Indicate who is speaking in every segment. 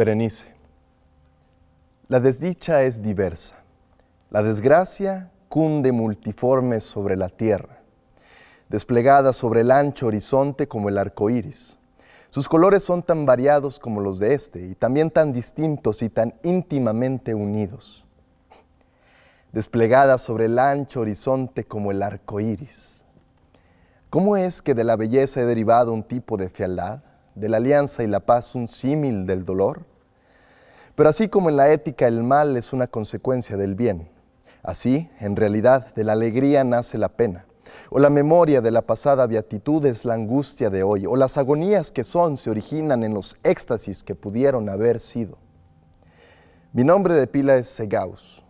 Speaker 1: Berenice, la desdicha es diversa. La desgracia cunde multiforme sobre la tierra, desplegada sobre el ancho horizonte como el arco iris. Sus colores son tan variados como los de este, y también tan distintos y tan íntimamente unidos. Desplegada sobre el ancho horizonte como el arco iris. ¿Cómo es que de la belleza he derivado un tipo de fealdad, de la alianza y la paz un símil del dolor? Pero así como en la ética el mal es una consecuencia del bien, así, en realidad, de la alegría nace la pena, o la memoria de la pasada beatitud es la angustia de hoy, o las agonías que son se originan en los éxtasis que pudieron haber sido. Mi nombre de pila es Segaus.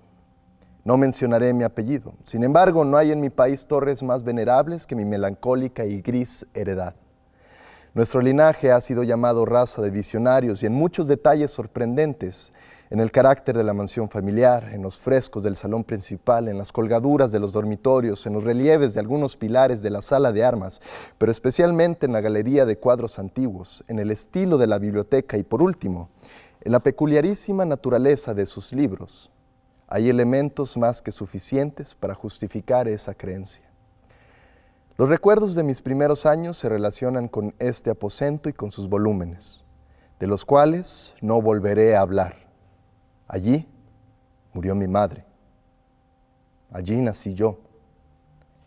Speaker 1: No mencionaré mi apellido. Sin embargo, no hay en mi país torres más venerables que mi melancólica y gris heredad. Nuestro linaje ha sido llamado raza de visionarios y en muchos detalles sorprendentes, en el carácter de la mansión familiar, en los frescos del salón principal, en las colgaduras de los dormitorios, en los relieves de algunos pilares de la sala de armas, pero especialmente en la galería de cuadros antiguos, en el estilo de la biblioteca y por último, en la peculiarísima naturaleza de sus libros. Hay elementos más que suficientes para justificar esa creencia. Los recuerdos de mis primeros años se relacionan con este aposento y con sus volúmenes, de los cuales no volveré a hablar. Allí murió mi madre. Allí nací yo.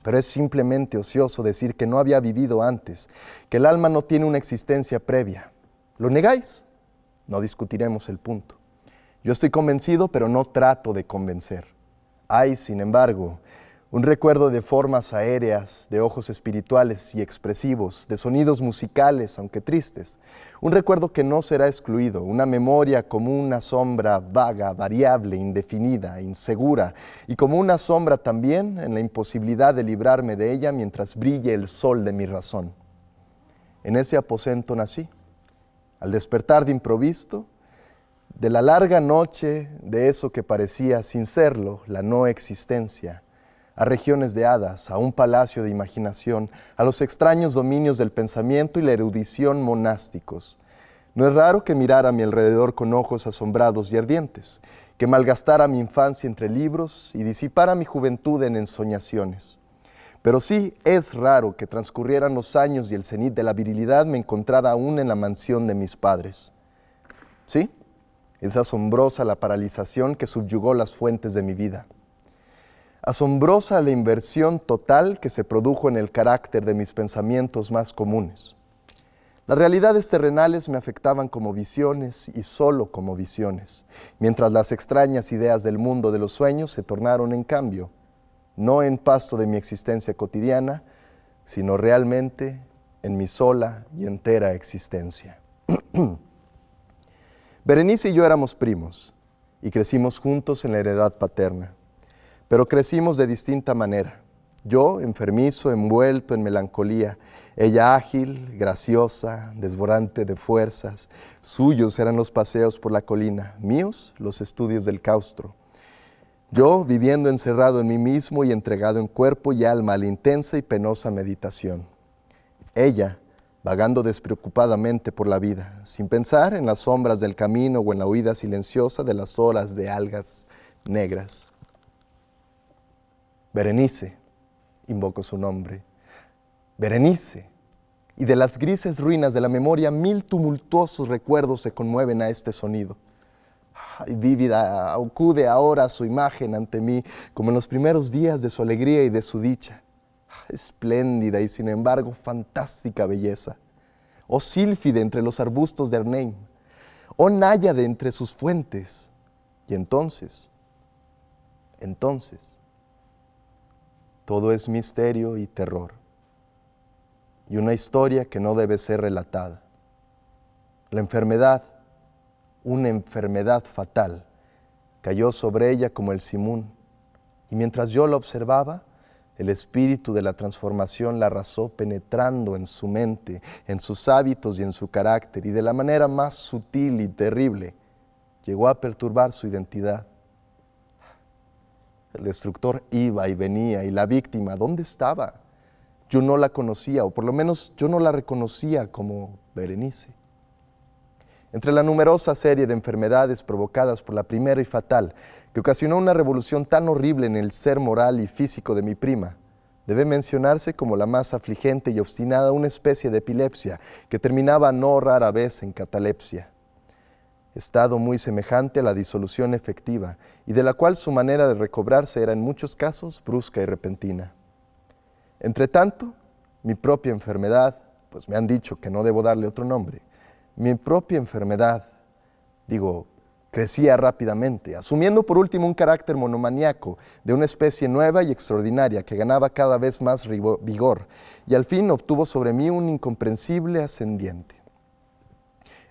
Speaker 1: Pero es simplemente ocioso decir que no había vivido antes, que el alma no tiene una existencia previa. ¿Lo negáis? No discutiremos el punto. Yo estoy convencido, pero no trato de convencer. Hay, sin embargo, un recuerdo de formas aéreas, de ojos espirituales y expresivos, de sonidos musicales, aunque tristes. Un recuerdo que no será excluido, una memoria como una sombra vaga, variable, indefinida, insegura, y como una sombra también en la imposibilidad de librarme de ella mientras brille el sol de mi razón. En ese aposento nací. Al despertar de improviso, de la larga noche de eso que parecía, sin serlo, la no existencia, a regiones de hadas, a un palacio de imaginación, a los extraños dominios del pensamiento y la erudición monásticos. No es raro que mirara a mi alrededor con ojos asombrados y ardientes, que malgastara mi infancia entre libros y disipara mi juventud en ensoñaciones. Pero sí es raro que transcurrieran los años y el cenit de la virilidad me encontrara aún en la mansión de mis padres. ¿Sí? Es asombrosa la paralización que subyugó las fuentes de mi vida. Asombrosa la inversión total que se produjo en el carácter de mis pensamientos más comunes. Las realidades terrenales me afectaban como visiones y solo como visiones, mientras las extrañas ideas del mundo de los sueños se tornaron en cambio, no en pasto de mi existencia cotidiana, sino realmente en mi sola y entera existencia. Berenice y yo éramos primos y crecimos juntos en la heredad paterna. Pero crecimos de distinta manera. Yo, enfermizo, envuelto en melancolía. Ella ágil, graciosa, desbordante de fuerzas. Suyos eran los paseos por la colina, míos los estudios del claustro. Yo, viviendo encerrado en mí mismo y entregado en cuerpo y alma a la intensa y penosa meditación. Ella, vagando despreocupadamente por la vida, sin pensar en las sombras del camino o en la huida silenciosa de las horas de algas negras. Berenice, invoco su nombre. Berenice. Y de las grises ruinas de la memoria, 1000 tumultuosos recuerdos se conmueven a este sonido. Ay, vívida, acude ahora su imagen ante mí, como en los primeros días de su alegría y de su dicha. Espléndida y sin embargo fantástica belleza. Oh sílfide entre los arbustos de Arnhem. Oh náyade entre sus fuentes. Y entonces, todo es misterio y terror, y una historia que no debe ser relatada. La enfermedad, una enfermedad fatal, cayó sobre ella como el simún, y mientras yo la observaba, el espíritu de la transformación la arrasó penetrando en su mente, en sus hábitos y en su carácter, y de la manera más sutil y terrible, llegó a perturbar su identidad. El destructor iba y venía, y la víctima, ¿dónde estaba? Yo no la conocía, o por lo menos yo no la reconocía como Berenice. Entre la numerosa serie de enfermedades provocadas por la primera y fatal, que ocasionó una revolución tan horrible en el ser moral y físico de mi prima, debe mencionarse como la más afligente y obstinada una especie de epilepsia que terminaba no rara vez en catalepsia. Estado muy semejante a la disolución efectiva y de la cual su manera de recobrarse era en muchos casos brusca y repentina. Entretanto, mi propia enfermedad, pues me han dicho que no debo darle otro nombre, mi propia enfermedad, crecía rápidamente, asumiendo por último un carácter monomaniaco de una especie nueva y extraordinaria que ganaba cada vez más vigor y al fin obtuvo sobre mí un incomprensible ascendiente.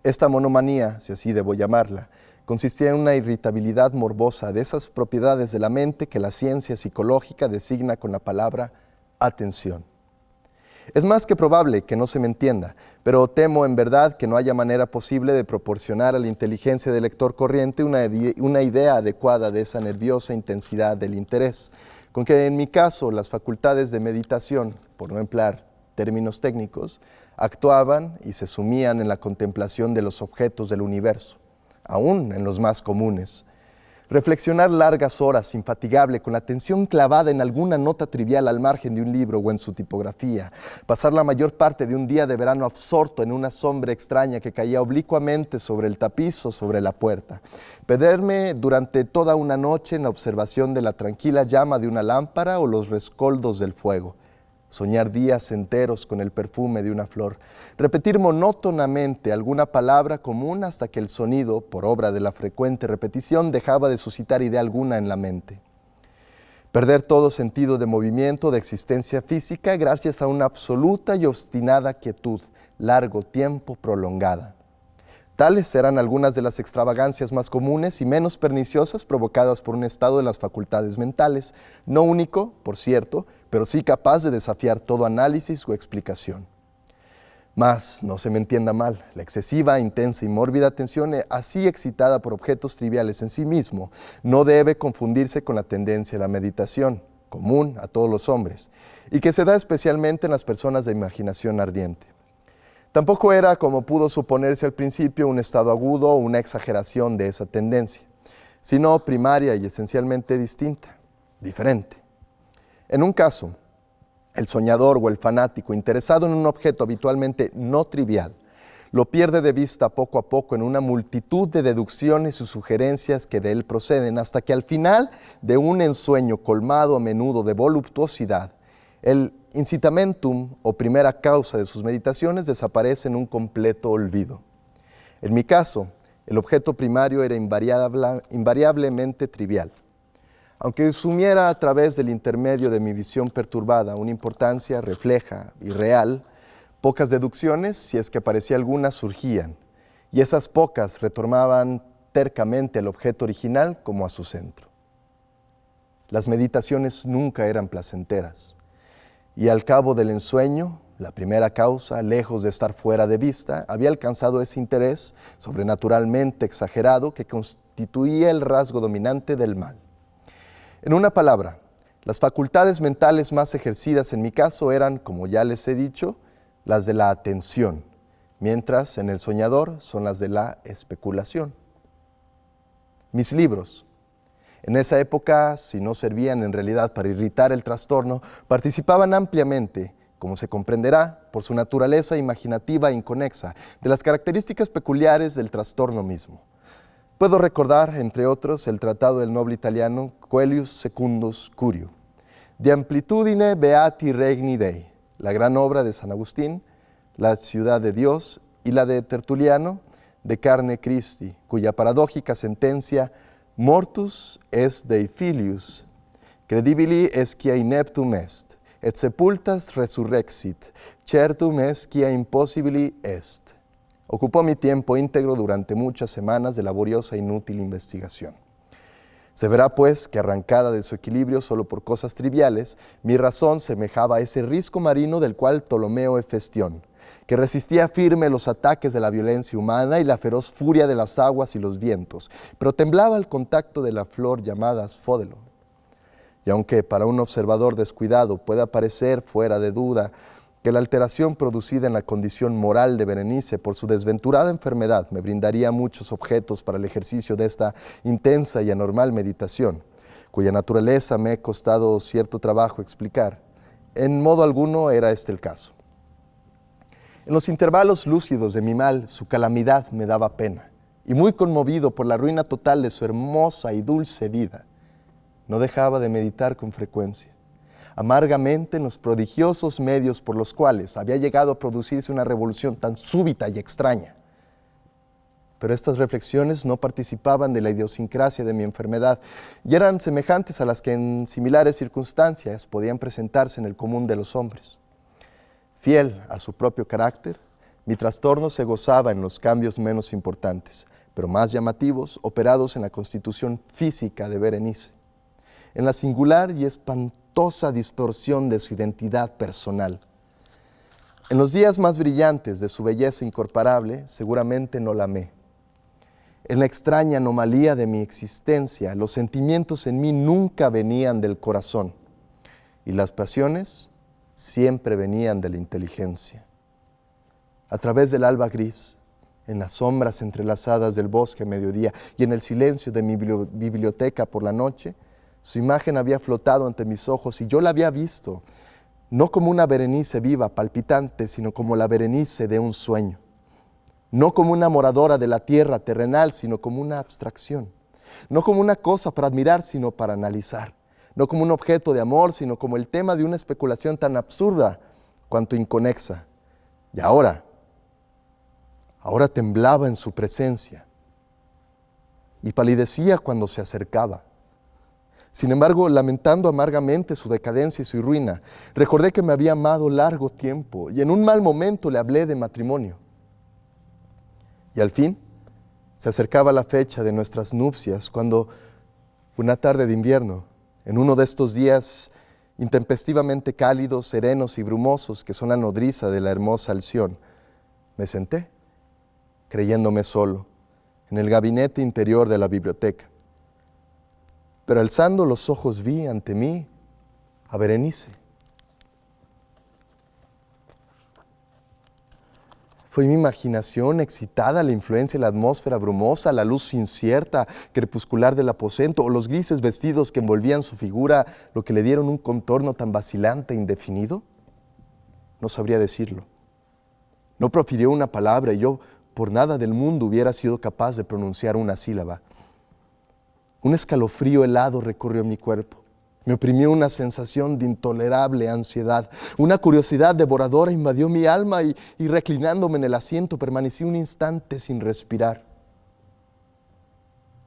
Speaker 1: Esta monomanía, si así debo llamarla, consistía en una irritabilidad morbosa de esas propiedades de la mente que la ciencia psicológica designa con la palabra atención. Es más que probable que no se me entienda, pero temo en verdad que no haya manera posible de proporcionar a la inteligencia del lector corriente una idea adecuada de esa nerviosa intensidad del interés, con que en mi caso las facultades de meditación, por no emplear términos técnicos, actuaban y se sumían en la contemplación de los objetos del universo, aún en los más comunes. Reflexionar largas horas, infatigable, con la atención clavada en alguna nota trivial al margen de un libro o en su tipografía. Pasar la mayor parte de un día de verano absorto en una sombra extraña que caía oblicuamente sobre el tapiz o sobre la puerta. Perderme durante toda una noche en la observación de la tranquila llama de una lámpara o los rescoldos del fuego. Soñar días enteros con el perfume de una flor, repetir monótonamente alguna palabra común hasta que el sonido, por obra de la frecuente repetición, dejaba de suscitar idea alguna en la mente. Perder todo sentido de movimiento, de existencia física, gracias a una absoluta y obstinada quietud, largo tiempo prolongada. Tales eran algunas de las extravagancias más comunes y menos perniciosas provocadas por un estado de las facultades mentales, no único, por cierto, pero sí capaz de desafiar todo análisis o explicación. Mas, no se me entienda mal, la excesiva, intensa y mórbida atención así excitada por objetos triviales en sí mismo no debe confundirse con la tendencia a la meditación, común a todos los hombres, y que se da especialmente en las personas de imaginación ardiente. Tampoco era, como pudo suponerse al principio, un estado agudo o una exageración de esa tendencia, sino primaria y esencialmente distinta, diferente. En un caso, el soñador o el fanático interesado en un objeto habitualmente no trivial, lo pierde de vista poco a poco en una multitud de deducciones y sugerencias que de él proceden, hasta que al final de un ensueño colmado a menudo de voluptuosidad, el incitamentum o primera causa de sus meditaciones desaparece en un completo olvido. En mi caso, el objeto primario era invariablemente trivial. Aunque sumiera a través del intermedio de mi visión perturbada una importancia refleja y real, pocas deducciones, si es que aparecía alguna, surgían, y esas pocas retornaban tercamente al objeto original como a su centro. Las meditaciones nunca eran placenteras. Y al cabo del ensueño, la primera causa, lejos de estar fuera de vista, había alcanzado ese interés sobrenaturalmente exagerado que constituía el rasgo dominante del mal. En una palabra, las facultades mentales más ejercidas en mi caso eran, como ya les he dicho, las de la atención, mientras en el soñador son las de la especulación. Mis libros, en esa época, si no servían en realidad para irritar el trastorno, participaban ampliamente, como se comprenderá, por su naturaleza imaginativa e inconexa, de las características peculiares del trastorno mismo. Puedo recordar, entre otros, el tratado del noble italiano Coelius Secundus Curio, De Amplitudine Beati Regni Dei, la gran obra de San Agustín, La ciudad de Dios, y la de Tertuliano, De Carne Christi, cuya paradójica sentencia Mortus est Dei filius, credibili est quia ineptum est, et sepultas resurrexit, certum est quia impossibili est. Ocupó mi tiempo íntegro durante muchas semanas de laboriosa e inútil investigación. Se verá pues que arrancada de su equilibrio solo por cosas triviales, mi razón semejaba a ese risco marino del cual Ptolomeo Hefestión, que resistía firme los ataques de la violencia humana y la feroz furia de las aguas y los vientos, pero temblaba al contacto de la flor llamada asfódelo. Y aunque para un observador descuidado pueda parecer fuera de duda que la alteración producida en la condición moral de Berenice por su desventurada enfermedad me brindaría muchos objetos para el ejercicio de esta intensa y anormal meditación, cuya naturaleza me ha costado cierto trabajo explicar. En modo alguno era este el caso. En los intervalos lúcidos de mi mal, su calamidad me daba pena, y muy conmovido por la ruina total de su hermosa y dulce vida, no dejaba de meditar con frecuencia, amargamente en los prodigiosos medios por los cuales había llegado a producirse una revolución tan súbita y extraña. Pero estas reflexiones no participaban de la idiosincrasia de mi enfermedad y eran semejantes a las que en similares circunstancias podían presentarse en el común de los hombres. Fiel a su propio carácter, mi trastorno se gozaba en los cambios menos importantes, pero más llamativos, operados en la constitución física de Berenice, en la singular y espantosa distorsión de su identidad personal. En los días más brillantes de su belleza incomparable, seguramente no la amé. En la extraña anomalía de mi existencia, los sentimientos en mí nunca venían del corazón y las pasiones siempre venían de la inteligencia. A través del alba gris, en las sombras entrelazadas del bosque a mediodía y en el silencio de mi biblioteca por la noche, su imagen había flotado ante mis ojos y yo la había visto, no como una Berenice viva, palpitante, sino como la Berenice de un sueño. No como una moradora de la tierra terrenal, sino como una abstracción. No como una cosa para admirar, sino para analizar. No como un objeto de amor, sino como el tema de una especulación tan absurda cuanto inconexa. Y ahora temblaba en su presencia y palidecía cuando se acercaba. Sin embargo, lamentando amargamente su decadencia y su ruina, recordé que me había amado largo tiempo y en un mal momento le hablé de matrimonio. Y al fin se acercaba la fecha de nuestras nupcias cuando, una tarde de invierno, en uno de estos días intempestivamente cálidos, serenos y brumosos que son la nodriza de la hermosa Alción, me senté, creyéndome solo, en el gabinete interior de la biblioteca. Pero alzando los ojos vi ante mí a Berenice. Fue mi imaginación excitada, la influencia de la atmósfera brumosa, la luz incierta, crepuscular del aposento, o los grises vestidos que envolvían su figura, lo que le dieron un contorno tan vacilante e indefinido? No sabría decirlo. No profirió una palabra y yo por nada del mundo hubiera sido capaz de pronunciar una sílaba. Un escalofrío helado recorrió mi cuerpo. Me oprimió una sensación de intolerable ansiedad. Una curiosidad devoradora invadió mi alma y reclinándome en el asiento permanecí un instante sin respirar.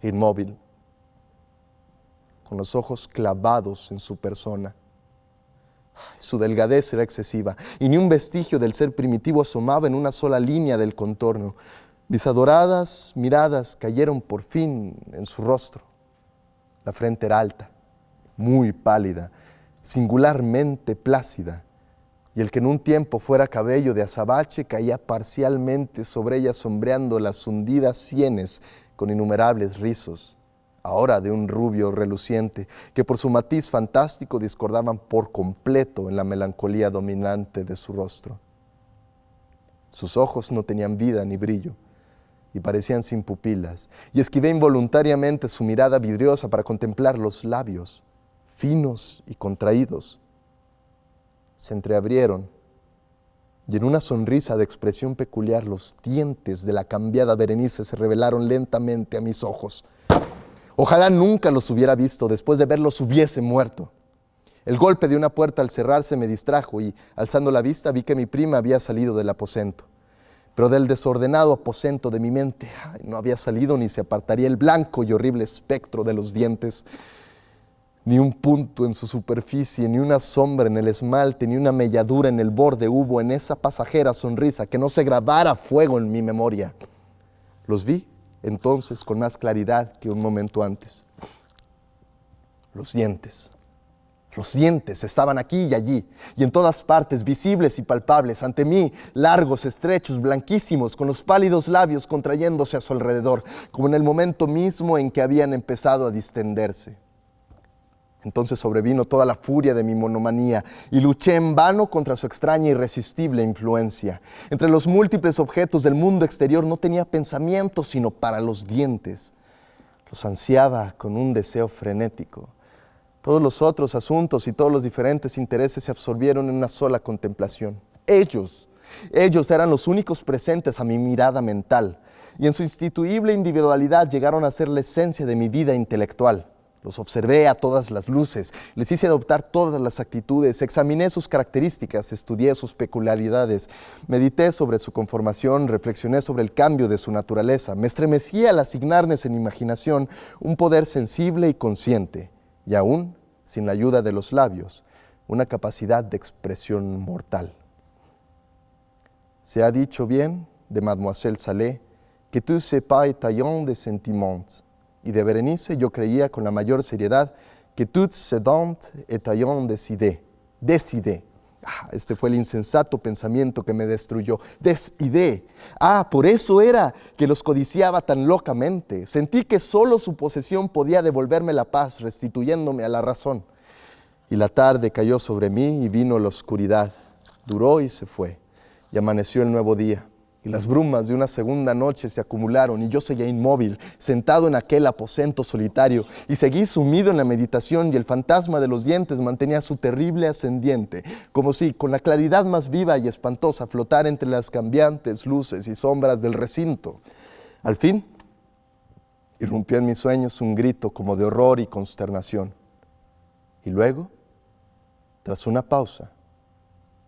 Speaker 1: Inmóvil, con los ojos clavados en su persona. Su delgadez era excesiva y ni un vestigio del ser primitivo asomaba en una sola línea del contorno. Mis adoradas miradas cayeron por fin en su rostro. La frente era alta, muy pálida, singularmente plácida, y el que en un tiempo fuera cabello de azabache caía parcialmente sobre ella, sombreando las hundidas sienes con innumerables rizos, ahora de un rubio reluciente, que por su matiz fantástico discordaban por completo en la melancolía dominante de su rostro. Sus ojos no tenían vida ni brillo, y parecían sin pupilas, y esquivé involuntariamente su mirada vidriosa para contemplar los labios, finos y contraídos. Se entreabrieron, y en una sonrisa de expresión peculiar los dientes de la cambiada Berenice se revelaron lentamente a mis ojos. Ojalá nunca los hubiera visto, después de verlos hubiese muerto. El golpe de una puerta al cerrarse me distrajo y, alzando la vista, vi que mi prima había salido del aposento. Pero del desordenado aposento de mi mente no había salido ni se apartaría el blanco y horrible espectro de los dientes. Ni un punto en su superficie, ni una sombra en el esmalte, ni una melladura en el borde hubo en esa pasajera sonrisa que no se grabara a fuego en mi memoria. Los vi entonces con más claridad que un momento antes. Los dientes estaban aquí y allí, y en todas partes, visibles y palpables, ante mí, largos, estrechos, blanquísimos, con los pálidos labios contrayéndose a su alrededor, como en el momento mismo en que habían empezado a distenderse. Entonces sobrevino toda la furia de mi monomanía y luché en vano contra su extraña e irresistible influencia. Entre los múltiples objetos del mundo exterior no tenía pensamiento sino para los dientes. Los ansiaba con un deseo frenético. Todos los otros asuntos y todos los diferentes intereses se absorbieron en una sola contemplación. Ellos eran los únicos presentes a mi mirada mental y en su instituible individualidad llegaron a ser la esencia de mi vida intelectual. Los observé a todas las luces, les hice adoptar todas las actitudes, examiné sus características, estudié sus peculiaridades, medité sobre su conformación, reflexioné sobre el cambio de su naturaleza, me estremecí al asignarles en mi imaginación un poder sensible y consciente, y aún, sin la ayuda de los labios, una capacidad de expresión mortal. Se ha dicho bien de Mademoiselle Salé que tout c'est pas étallant de sentiments. Y de Berenice yo creía con la mayor seriedad que tout c'est donc étallant des idées. Des idées. Este fue el insensato pensamiento que me destruyó. Des idées. Por eso era que los codiciaba tan locamente. Sentí que solo su posesión podía devolverme la paz, restituyéndome a la razón. Y la tarde cayó sobre mí y vino la oscuridad. Duró y se fue. Y amaneció el nuevo día. Y las brumas de una segunda noche se acumularon y yo seguía inmóvil, sentado en aquel aposento solitario, y seguí sumido en la meditación y el fantasma de los dientes mantenía su terrible ascendiente, como si, con la claridad más viva y espantosa, flotara entre las cambiantes luces y sombras del recinto. Al fin, irrumpió en mis sueños un grito como de horror y consternación. Y luego, tras una pausa,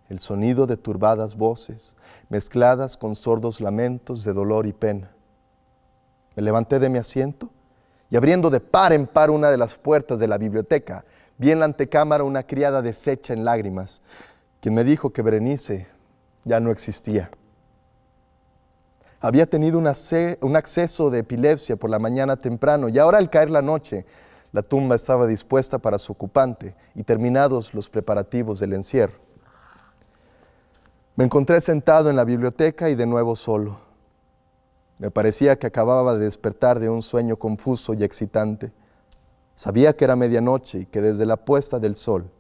Speaker 1: el sonido de turbadas voces, mezcladas con sordos lamentos de dolor y pena. Me levanté de mi asiento y abriendo de par en par una de las puertas de la biblioteca, vi en la antecámara una criada deshecha en lágrimas, quien me dijo que Berenice ya no existía. Había tenido un acceso de epilepsia por la mañana temprano y ahora al caer la noche, la tumba estaba dispuesta para su ocupante y terminados los preparativos del encierro. Me encontré sentado en la biblioteca y de nuevo solo. Me parecía que acababa de despertar de un sueño confuso y excitante. Sabía que era medianoche y que desde la puesta del sol,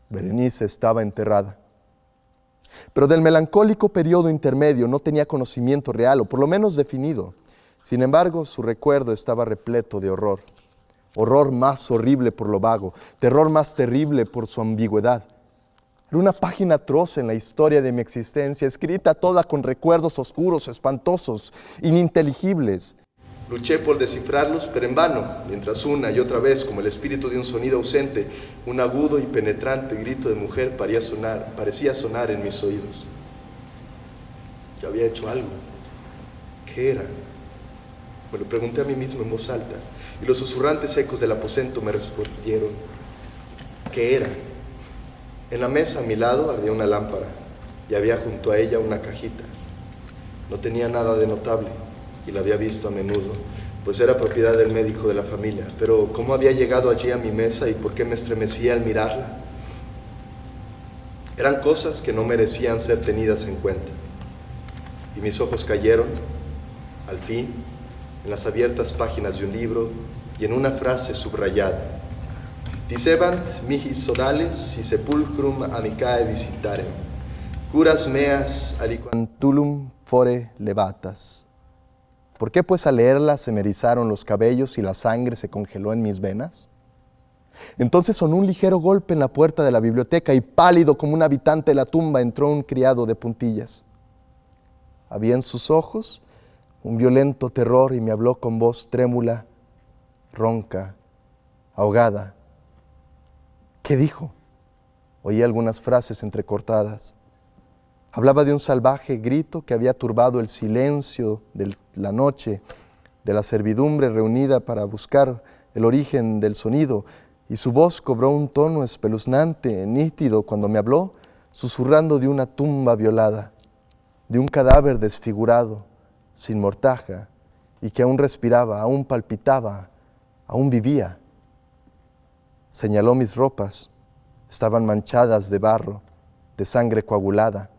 Speaker 1: Berenice estaba enterrada. Pero del melancólico periodo intermedio no tenía conocimiento real, o por lo menos definido. Sin embargo, su recuerdo estaba repleto de horror. Horror más horrible por lo vago, terror más terrible por su ambigüedad. Era una página atroz en la historia de mi existencia, escrita toda con recuerdos oscuros, espantosos, ininteligibles. Luché por descifrarlos, pero en vano, mientras una y otra vez, como el espíritu de un sonido ausente, un agudo y penetrante grito de mujer parecía sonar en mis oídos. Yo había hecho algo. ¿Qué era? Me lo pregunté a mí mismo en voz alta, y los susurrantes ecos del aposento me respondieron. ¿Qué era? En la mesa a mi lado ardía una lámpara y había junto a ella una cajita. No tenía nada de notable y la había visto a menudo, pues era propiedad del médico de la familia. Pero ¿cómo había llegado allí a mi mesa y por qué me estremecía al mirarla? Eran cosas que no merecían ser tenidas en cuenta. Y mis ojos cayeron, al fin, en las abiertas páginas de un libro y en una frase subrayada. Dicebant mihi sodales si sepulcrum amicae visitarem, curas meas aliquantulum fore levatas. ¿Por qué pues al leerla se me erizaron los cabellos y la sangre se congeló en mis venas? Entonces sonó un ligero golpe en la puerta de la biblioteca y pálido como un habitante de la tumba entró un criado de puntillas. Había en sus ojos un violento terror y me habló con voz trémula, ronca, ahogada. ¿Qué dijo? Oí algunas frases entrecortadas. Hablaba de un salvaje grito que había turbado el silencio de la noche, de la servidumbre reunida para buscar el origen del sonido, y su voz cobró un tono espeluznante, nítido, cuando me habló, susurrando de una tumba violada, de un cadáver desfigurado, sin mortaja, y que aún respiraba, aún palpitaba, aún vivía. Señaló mis ropas, estaban manchadas de barro, de sangre coagulada.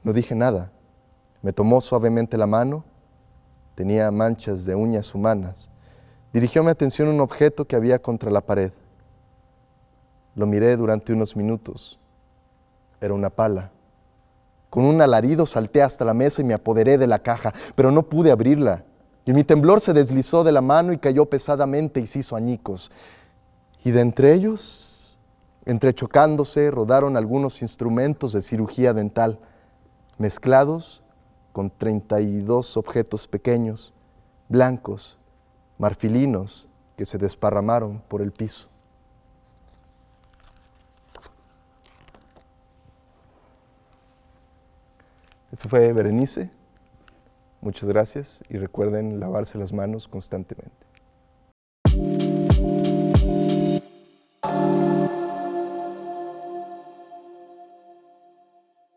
Speaker 1: No dije nada. Me tomó suavemente la mano, tenía manchas de uñas humanas, Dirigió mi atención a un objeto que había contra la pared. Lo miré durante unos minutos. Era una pala. Con un alarido salté hasta la mesa y me apoderé de la caja, pero no pude abrirla. Y mi temblor se deslizó de la mano y cayó pesadamente y se hizo añicos. Y de entre ellos, entrechocándose, rodaron algunos instrumentos de cirugía dental, mezclados con 32 objetos pequeños, blancos, marfilinos, que se desparramaron por el piso. Esto fue Berenice. Muchas gracias y recuerden lavarse las manos constantemente.